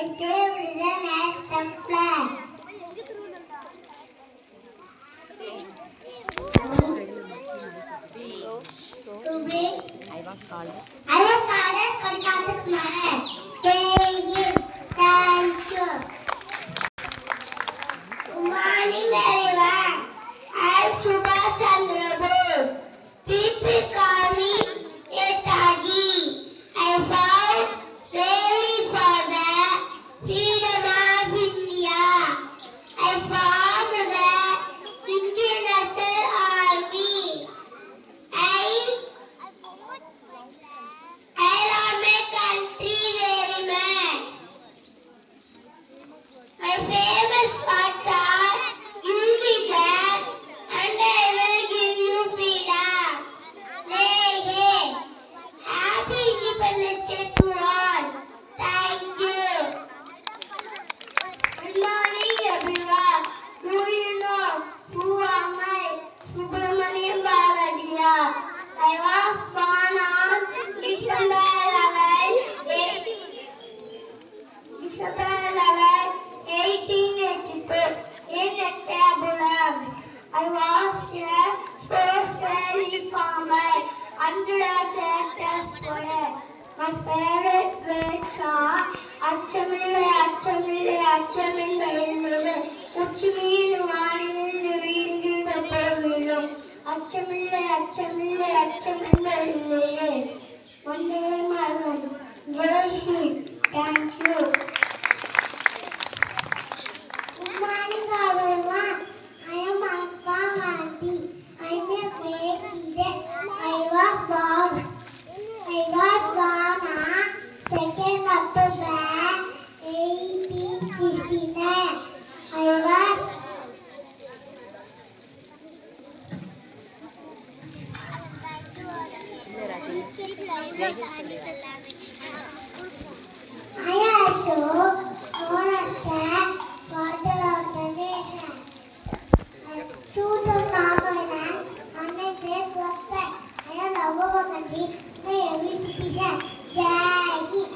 I saved them as exemplar. Today, I was called Kalikatha Kumar. Thank you. Good morning, everyone. I am Subhash Chandra Bose. People call me Netaji. I fought bravely for the freedom of India. I formed the Indian National Army. I love my country very much. My famous words are, you be glad and I will give you freedom. Hey, hey. Happy Independence Day to all. Thank you. Good morning, everyone. Do you know who am I? Subramaniam Baladia. I was born on December 1882 in Tabula. I was a social reformer under a tractor square. My favorite words are Achamille, Achamille, Achamille, Uchimil, Vanil, Reading the Pavilion. Achamille, Achamille, Achamille. One day, my life. Very sweet. Thank you. Good morning, everyone. I am Alpha Aunty. I am a great teacher. I was born on 2nd October 1869. I also known as the father of the nation. To the Ramayan, I'm a great prophet. I am Navavakati, my every citizen. Jai Hind.